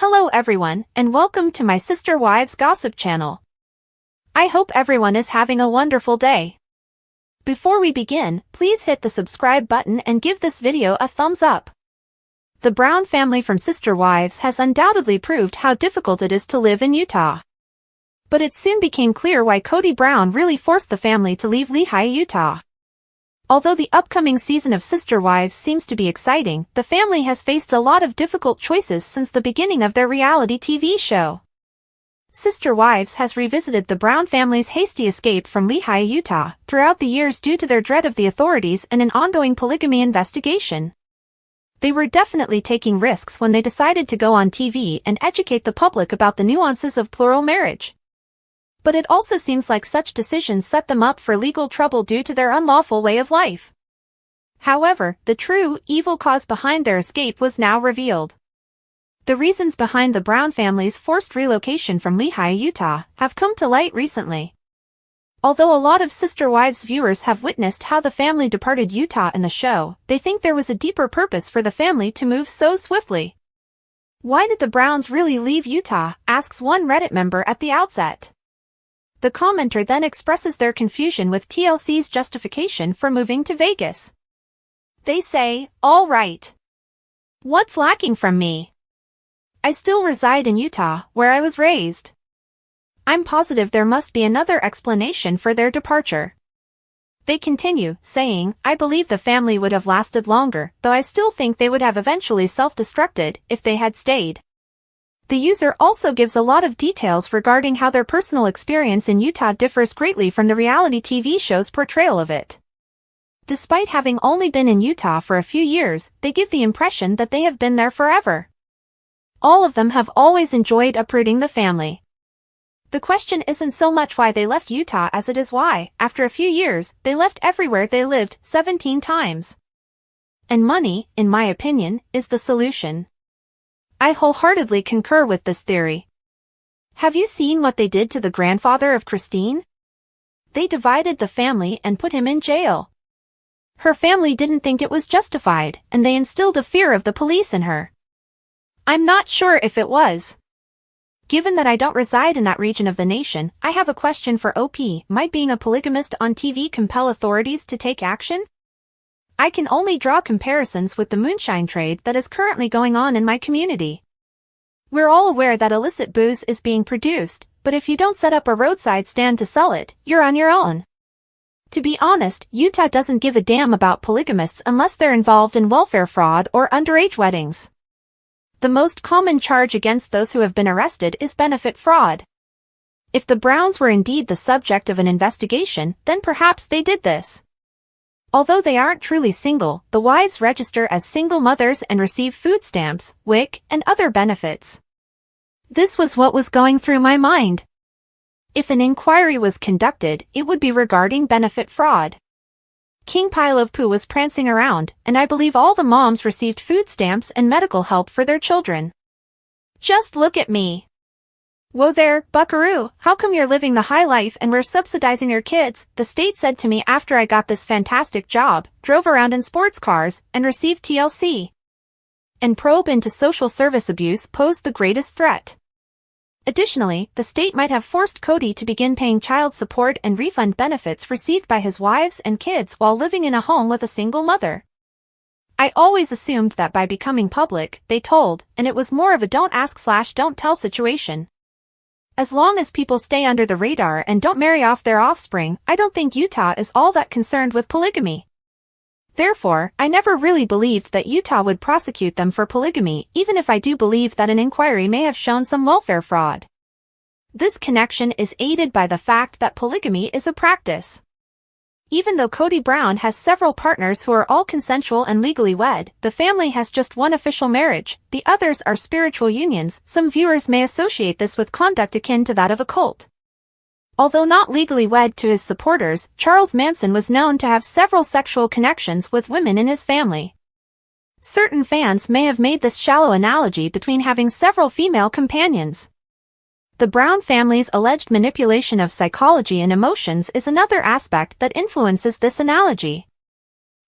Hello everyone, and welcome to my Sister Wives Gossip channel. I hope everyone is having a wonderful day. Before we begin, please hit the subscribe button and give this video a thumbs up. The Brown family from Sister Wives has undoubtedly proved how difficult it is to live in Utah. But it soon became clear why Kody Brown really forced the family to leave Lehi, Utah. Although the upcoming season of Sister Wives seems to be exciting, the family has faced a lot of difficult choices since the beginning of their reality TV show. Sister Wives has revisited the Brown family's hasty escape from Lehi, Utah, throughout the years due to their dread of the authorities and an ongoing polygamy investigation. They were definitely taking risks when they decided to go on TV and educate the public about the nuances of plural marriage. But it also seems like such decisions set them up for legal trouble due to their unlawful way of life. However, the true, evil cause behind their escape was now revealed. The reasons behind the Brown family's forced relocation from Lehi, Utah, have come to light recently. Although a lot of Sister Wives viewers have witnessed how the family departed Utah in the show, they think there was a deeper purpose for the family to move so swiftly. Why did the Browns really leave Utah? Asks one Reddit member at the outset. The commenter then expresses their confusion with TLC's justification for moving to Vegas. They say, "All right. What's lacking from me? I still reside in Utah, where I was raised. I'm positive there must be another explanation for their departure." They continue, saying, "I believe the family would have lasted longer, though I still think they would have eventually self-destructed if they had stayed." The user also gives a lot of details regarding how their personal experience in Utah differs greatly from the reality TV show's portrayal of it. Despite having only been in Utah for a few years, they give the impression that they have been there forever. All of them have always enjoyed uprooting the family. The question isn't so much why they left Utah as it is why, after a few years, they left everywhere they lived 17 times. And money, in my opinion, is the solution. I wholeheartedly concur with this theory. Have you seen what they did to the grandfather of Cristin? They divided the family and put him in jail. Her family didn't think it was justified, and they instilled a fear of the police in her. I'm not sure if it was. Given that I don't reside in that region of the nation, I have a question for OP. Might being a polygamist on TV compel authorities to take action? I can only draw comparisons with the moonshine trade that is currently going on in my community. We're all aware that illicit booze is being produced, but if you don't set up a roadside stand to sell it, you're on your own. To be honest, Utah doesn't give a damn about polygamists unless they're involved in welfare fraud or underage weddings. The most common charge against those who have been arrested is benefit fraud. If the Browns were indeed the subject of an investigation, then perhaps they did this. Although they aren't truly single, the wives register as single mothers and receive food stamps, WIC, and other benefits. This was what was going through my mind. If an inquiry was conducted, it would be regarding benefit fraud. King Pile of Poo was prancing around, and I believe all the moms received food stamps and medical help for their children. Just look at me. Whoa there, buckaroo, how come you're living the high life and we're subsidizing your kids? The state said to me after I got this fantastic job, drove around in sports cars, and received TLC. And probe into social service abuse posed the greatest threat. Additionally, the state might have forced Kody to begin paying child support and refund benefits received by his wives and kids while living in a home with a single mother. I always assumed that by becoming public, they told, and it was more of a don't ask/don't tell situation. As long as people stay under the radar and don't marry off their offspring, I don't think Utah is all that concerned with polygamy. Therefore, I never really believed that Utah would prosecute them for polygamy, even if I do believe that an inquiry may have shown some welfare fraud. This connection is aided by the fact that polygamy is a practice. Even though Kody Brown has several partners who are all consensual and legally wed, the family has just one official marriage, the others are spiritual unions. Some viewers may associate this with conduct akin to that of a cult. Although not legally wed to his supporters, Charles Manson was known to have several sexual connections with women in his family. Certain fans may have made this shallow analogy between having several female companions. The Brown family's alleged manipulation of psychology and emotions is another aspect that influences this analogy.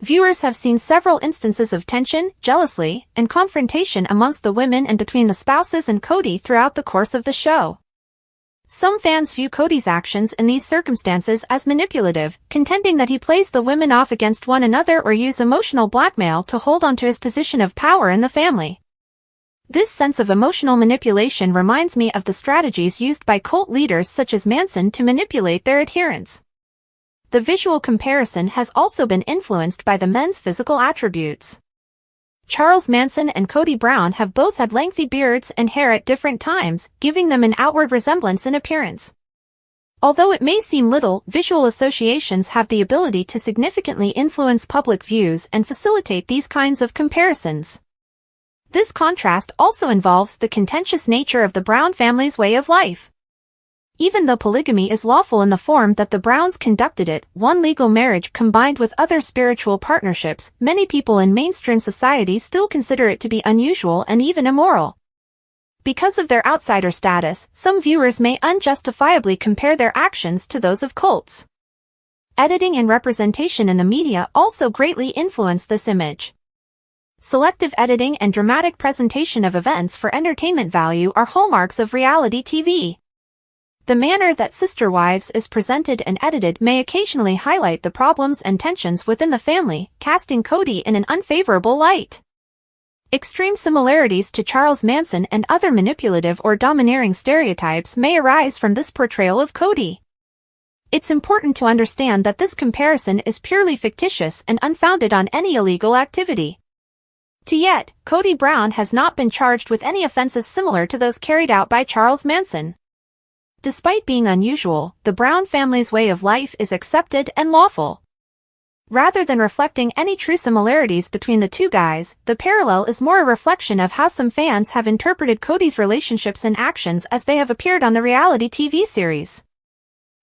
Viewers have seen several instances of tension, jealousy, and confrontation amongst the women and between the spouses and Kody throughout the course of the show. Some fans view Kody's actions in these circumstances as manipulative, contending that he plays the women off against one another or uses emotional blackmail to hold on to his position of power in the family. This sense of emotional manipulation reminds me of the strategies used by cult leaders such as Manson to manipulate their adherents. The visual comparison has also been influenced by the men's physical attributes. Charles Manson and Kody Brown have both had lengthy beards and hair at different times, giving them an outward resemblance in appearance. Although it may seem little, visual associations have the ability to significantly influence public views and facilitate these kinds of comparisons. This contrast also involves the contentious nature of the Brown family's way of life. Even though polygamy is lawful in the form that the Browns conducted it, one legal marriage combined with other spiritual partnerships, many people in mainstream society still consider it to be unusual and even immoral. Because of their outsider status, some viewers may unjustifiably compare their actions to those of cults. Editing and representation in the media also greatly influence this image. Selective editing and dramatic presentation of events for entertainment value are hallmarks of reality TV. The manner that Sister Wives is presented and edited may occasionally highlight the problems and tensions within the family, casting Kody in an unfavorable light. Extreme similarities to Charles Manson and other manipulative or domineering stereotypes may arise from this portrayal of Kody. It's important to understand that this comparison is purely fictitious and unfounded on any illegal activity. To yet, Kody Brown has not been charged with any offenses similar to those carried out by Charles Manson. Despite being unusual, the Brown family's way of life is accepted and lawful. Rather than reflecting any true similarities between the two guys, the parallel is more a reflection of how some fans have interpreted Kody's relationships and actions as they have appeared on the reality TV series.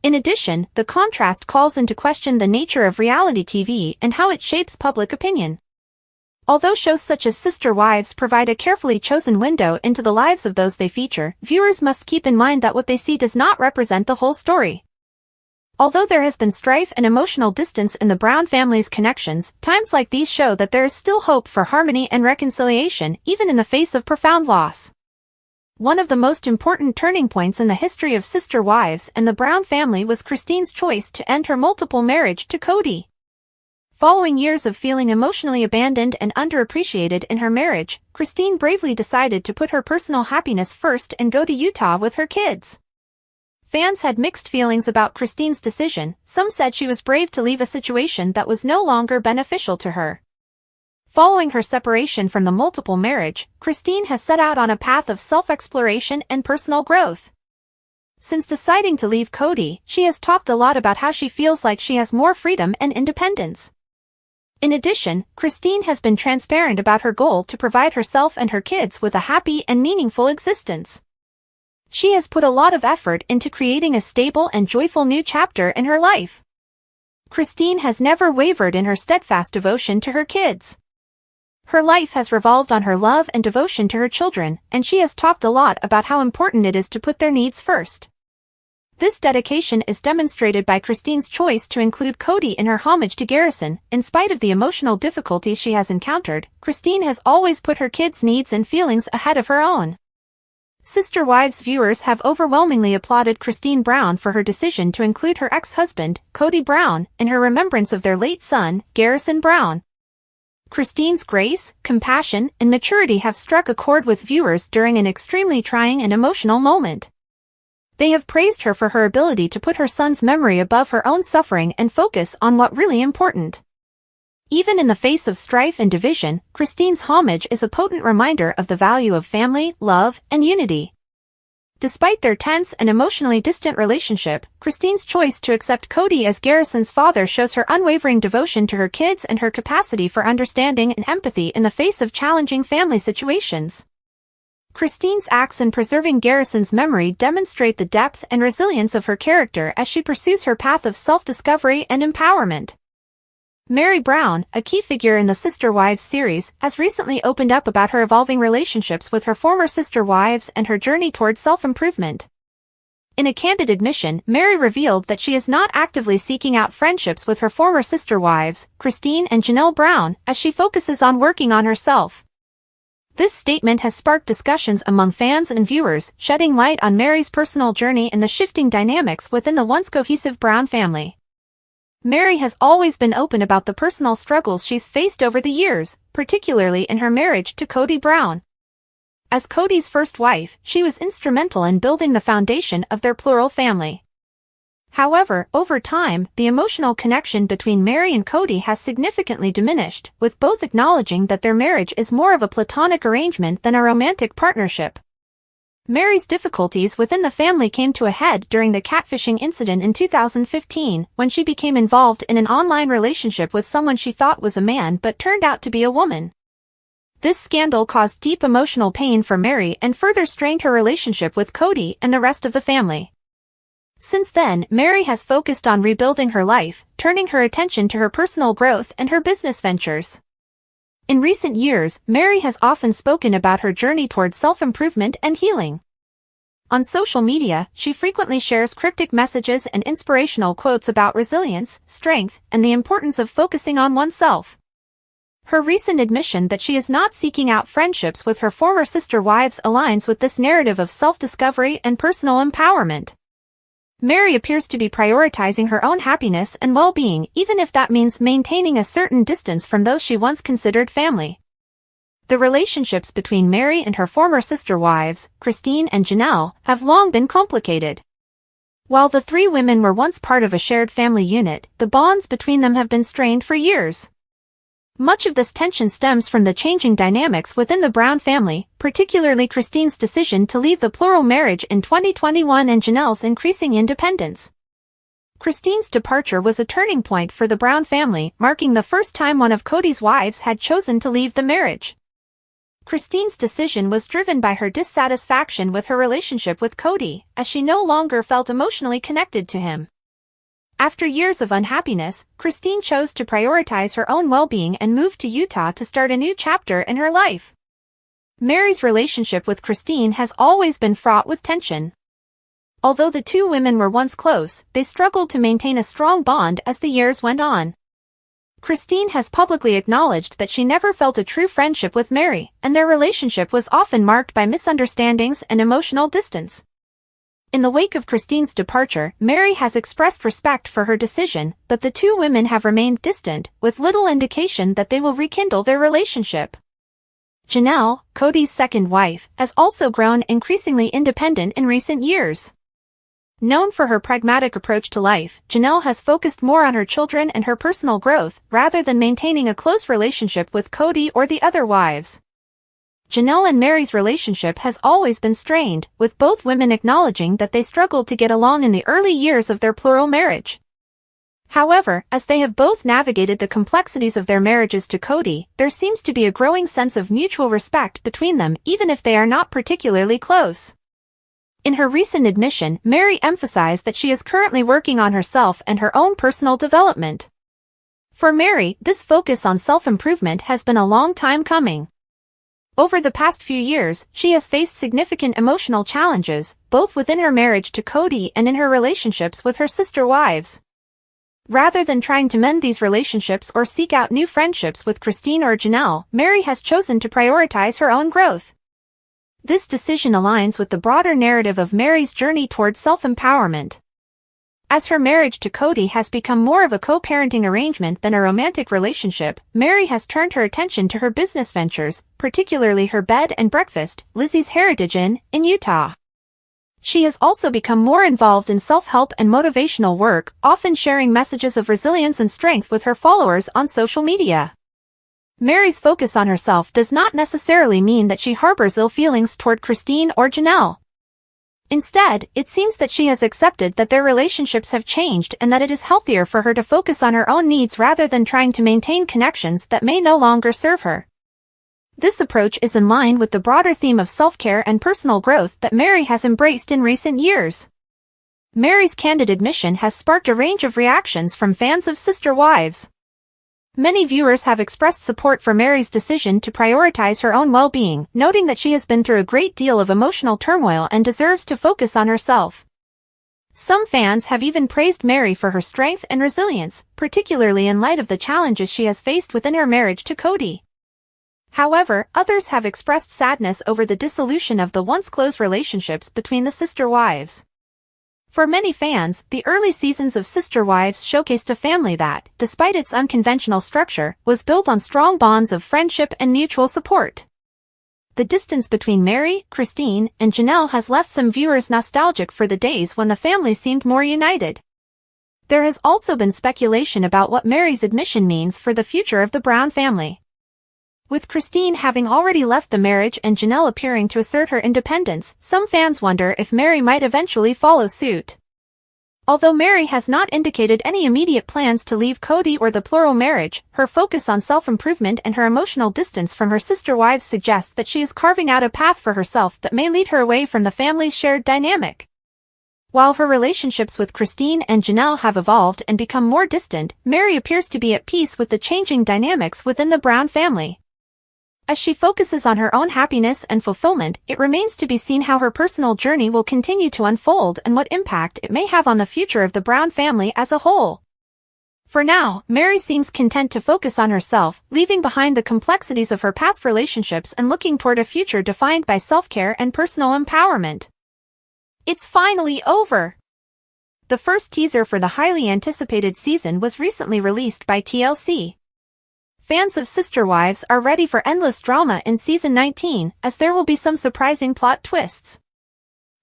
In addition, the contrast calls into question the nature of reality TV and how it shapes public opinion. Although shows such as Sister Wives provide a carefully chosen window into the lives of those they feature, viewers must keep in mind that what they see does not represent the whole story. Although there has been strife and emotional distance in the Brown family's connections, times like these show that there is still hope for harmony and reconciliation, even in the face of profound loss. One of the most important turning points in the history of Sister Wives and the Brown family was Cristin's choice to end her multiple marriage to Kody. Following years of feeling emotionally abandoned and underappreciated in her marriage, Cristin bravely decided to put her personal happiness first and go to Utah with her kids. Fans had mixed feelings about Cristin's decision. Some said she was brave to leave a situation that was no longer beneficial to her. Following her separation from the multiple marriage, Cristin has set out on a path of self-exploration and personal growth. Since deciding to leave Kody, she has talked a lot about how she feels like she has more freedom and independence. In addition, Cristin has been transparent about her goal to provide herself and her kids with a happy and meaningful existence. She has put a lot of effort into creating a stable and joyful new chapter in her life. Cristin has never wavered in her steadfast devotion to her kids. Her life has revolved on her love and devotion to her children, and she has talked a lot about how important it is to put their needs first. This dedication is demonstrated by Cristin's choice to include Kody in her homage to Garrison. In spite of the emotional difficulties she has encountered, Cristin has always put her kids' needs and feelings ahead of her own. Sister Wives viewers have overwhelmingly applauded Cristin Brown for her decision to include her ex-husband, Kody Brown, in her remembrance of their late son, Garrison Brown. Cristin's grace, compassion, and maturity have struck a chord with viewers during an extremely trying and emotional moment. They have praised her for her ability to put her son's memory above her own suffering and focus on what really important. Even in the face of strife and division, Cristin's homage is a potent reminder of the value of family, love, and unity. Despite their tense and emotionally distant relationship, Cristin's choice to accept Kody as Garrison's father shows her unwavering devotion to her kids and her capacity for understanding and empathy in the face of challenging family situations. Cristin's acts in preserving Garrison's memory demonstrate the depth and resilience of her character as she pursues her path of self-discovery and empowerment. Meri Brown, a key figure in the Sister Wives series, has recently opened up about her evolving relationships with her former sister wives and her journey toward self-improvement. In a candid admission, Meri revealed that she is not actively seeking out friendships with her former sister wives, Cristin and Janelle Brown, as she focuses on working on herself. This statement has sparked discussions among fans and viewers, shedding light on Meri's personal journey and the shifting dynamics within the once cohesive Brown family. Meri has always been open about the personal struggles she's faced over the years, particularly in her marriage to Kody Brown. As Kody's first wife, she was instrumental in building the foundation of their plural family. However, over time, the emotional connection between Meri and Kody has significantly diminished, with both acknowledging that their marriage is more of a platonic arrangement than a romantic partnership. Meri's difficulties within the family came to a head during the catfishing incident in 2015, when she became involved in an online relationship with someone she thought was a man but turned out to be a woman. This scandal caused deep emotional pain for Meri and further strained her relationship with Kody and the rest of the family. Since then, Meri has focused on rebuilding her life, turning her attention to her personal growth and her business ventures. In recent years, Meri has often spoken about her journey towards self-improvement and healing. On social media, she frequently shares cryptic messages and inspirational quotes about resilience, strength, and the importance of focusing on oneself. Her recent admission that she is not seeking out friendships with her former sister wives aligns with this narrative of self-discovery and personal empowerment. Meri appears to be prioritizing her own happiness and well-being, even if that means maintaining a certain distance from those she once considered family. The relationships between Meri and her former sister wives, Cristin and Janelle, have long been complicated. While the three women were once part of a shared family unit, the bonds between them have been strained for years. Much of this tension stems from the changing dynamics within the Brown family, particularly Cristin's decision to leave the plural marriage in 2021 and Janelle's increasing independence. Cristin's departure was a turning point for the Brown family, marking the first time one of Kody's wives had chosen to leave the marriage. Cristin's decision was driven by her dissatisfaction with her relationship with Kody, as she no longer felt emotionally connected to him. After years of unhappiness, Cristin chose to prioritize her own well-being and moved to Utah to start a new chapter in her life. Meri's relationship with Cristin has always been fraught with tension. Although the two women were once close, they struggled to maintain a strong bond as the years went on. Cristin has publicly acknowledged that she never felt a true friendship with Meri, and their relationship was often marked by misunderstandings and emotional distance. In the wake of Cristin's departure, Meri has expressed respect for her decision, but the two women have remained distant, with little indication that they will rekindle their relationship. Janelle, Kody's second wife, has also grown increasingly independent in recent years. Known for her pragmatic approach to life, Janelle has focused more on her children and her personal growth, rather than maintaining a close relationship with Kody or the other wives. Janelle and Meri's relationship has always been strained, with both women acknowledging that they struggled to get along in the early years of their plural marriage. However, as they have both navigated the complexities of their marriages to Kody, there seems to be a growing sense of mutual respect between them, even if they are not particularly close. In her recent admission, Meri emphasized that she is currently working on herself and her own personal development. For Meri, this focus on self-improvement has been a long time coming. Over the past few years, she has faced significant emotional challenges, both within her marriage to Kody and in her relationships with her sister wives. Rather than trying to mend these relationships or seek out new friendships with Cristin or Janelle, Meri has chosen to prioritize her own growth. This decision aligns with the broader narrative of Meri's journey towards self-empowerment. As her marriage to Kody has become more of a co-parenting arrangement than a romantic relationship, Meri has turned her attention to her business ventures, particularly her bed and breakfast, Lizzie's Heritage Inn, in Utah. She has also become more involved in self-help and motivational work, often sharing messages of resilience and strength with her followers on social media. Meri's focus on herself does not necessarily mean that she harbors ill feelings toward Cristin or Janelle. Instead, it seems that she has accepted that their relationships have changed and that it is healthier for her to focus on her own needs rather than trying to maintain connections that may no longer serve her. This approach is in line with the broader theme of self-care and personal growth that Meri has embraced in recent years. Meri's candid admission has sparked a range of reactions from fans of sister wives. Many viewers have expressed support for Meri's decision to prioritize her own well-being, noting that she has been through a great deal of emotional turmoil and deserves to focus on herself. Some fans have even praised Meri for her strength and resilience, particularly in light of the challenges she has faced within her marriage to Kody. However, others have expressed sadness over the dissolution of the once close relationships between the sister wives. For many fans, the early seasons of Sister Wives showcased a family that, despite its unconventional structure, was built on strong bonds of friendship and mutual support. The distance between Meri, Cristin, and Janelle has left some viewers nostalgic for the days when the family seemed more united. There has also been speculation about what Meri's admission means for the future of the Brown family. With Cristin having already left the marriage and Janelle appearing to assert her independence, some fans wonder if Meri might eventually follow suit. Although Meri has not indicated any immediate plans to leave Kody or the plural marriage, her focus on self-improvement and her emotional distance from her sister wives suggests that she is carving out a path for herself that may lead her away from the family's shared dynamic. While her relationships with Cristin and Janelle have evolved and become more distant, Meri appears to be at peace with the changing dynamics within the Brown family. As she focuses on her own happiness and fulfillment, it remains to be seen how her personal journey will continue to unfold and what impact it may have on the future of the Brown family as a whole. For now, Meri seems content to focus on herself, leaving behind the complexities of her past relationships and looking toward a future defined by self-care and personal empowerment. It's finally over! The first teaser for the highly anticipated season was recently released by TLC. Fans of Sister Wives are ready for endless drama in Season 19, as there will be some surprising plot twists.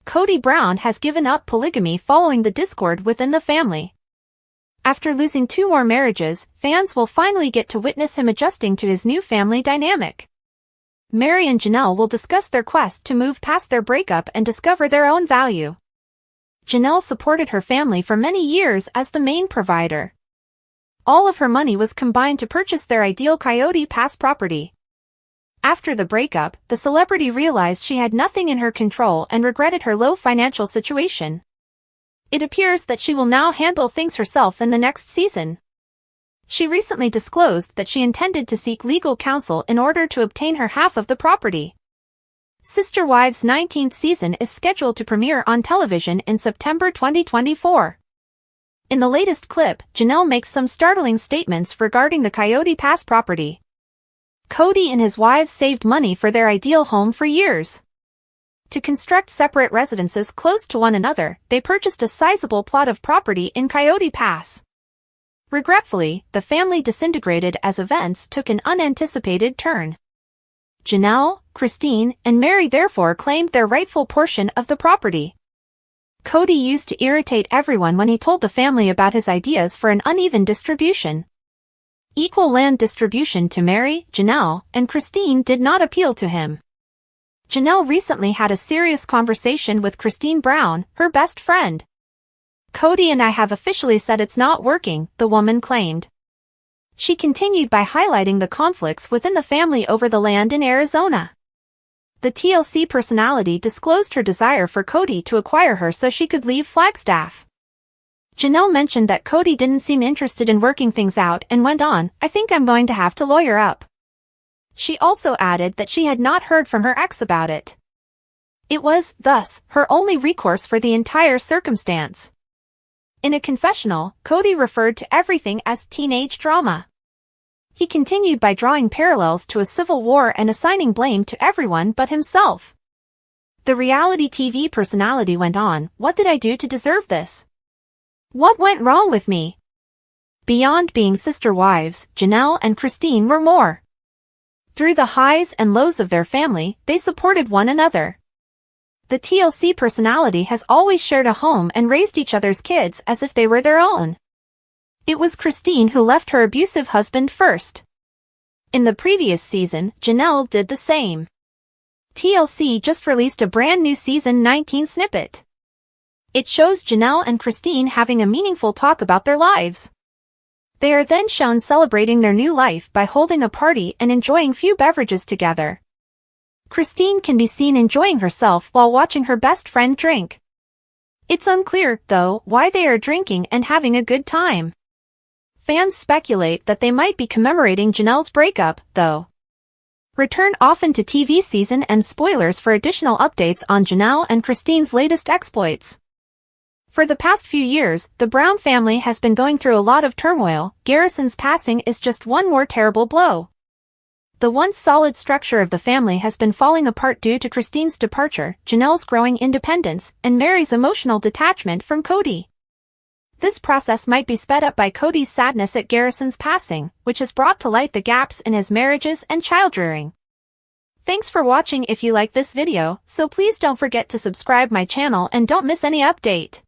Kody Brown has given up polygamy following the discord within the family. After losing 2 more marriages, fans will finally get to witness him adjusting to his new family dynamic. Meri and Janelle will discuss their quest to move past their breakup and discover their own value. Janelle supported her family for many years as the main provider. All of her money was combined to purchase their ideal Kody Pass property. After the breakup, the celebrity realized she had nothing in her control and regretted her low financial situation. It appears that she will now handle things herself in the next season. She recently disclosed that she intended to seek legal counsel in order to obtain her half of the property. Sister Wives' 19th season is scheduled to premiere on television in September 2024. In the latest clip, Janelle makes some startling statements regarding the Kody Pass property. Kody and his wives saved money for their ideal home for years. To construct separate residences close to one another, they purchased a sizable plot of property in Kody Pass. Regretfully, the family disintegrated as events took an unanticipated turn. Janelle, Cristin, and Meri therefore claimed their rightful portion of the property. Kody used to irritate everyone when he told the family about his ideas for an uneven distribution. Equal land distribution to Meri, Janelle, and Cristin did not appeal to him. Janelle recently had a serious conversation with Cristin Brown, her best friend. "Kody and I have officially said it's not working," the woman claimed. She continued by highlighting the conflicts within the family over the land in Arizona. The TLC personality disclosed her desire for Kody to acquire her so she could leave Flagstaff. Janelle mentioned that Kody didn't seem interested in working things out and went on, "I think I'm going to have to lawyer up." She also added that she had not heard from her ex about it. It was, thus, her only recourse for the entire circumstance. In a confessional, Kody referred to everything as teenage drama. He continued by drawing parallels to a civil war and assigning blame to everyone but himself. The reality TV personality went on, "What did I do to deserve this? What went wrong with me?" Beyond being sister wives, Janelle and Cristin were more. Through the highs and lows of their family, they supported one another. The TLC personality has always shared a home and raised each other's kids as if they were their own. It was Cristin who left her abusive husband first. In the previous season, Janelle did the same. TLC just released a brand new Season 19 snippet. It shows Janelle and Cristin having a meaningful talk about their lives. They are then shown celebrating their new life by holding a party and enjoying few beverages together. Cristin can be seen enjoying herself while watching her best friend drink. It's unclear, though, why they are drinking and having a good time. Fans speculate that they might be commemorating Janelle's breakup, though. Return often to TV season and spoilers for additional updates on Janelle and Cristin's latest exploits. For the past few years, the Brown family has been going through a lot of turmoil. Garrison's passing is just one more terrible blow. The once solid structure of the family has been falling apart due to Cristin's departure, Janelle's growing independence, and Mary's emotional detachment from Kody. This process might be sped up by Kody's sadness at Garrison's passing, which has brought to light the gaps in his marriages and child-rearing. Thanks for watching. If you like this video, so please don't forget to subscribe my channel and don't miss any update.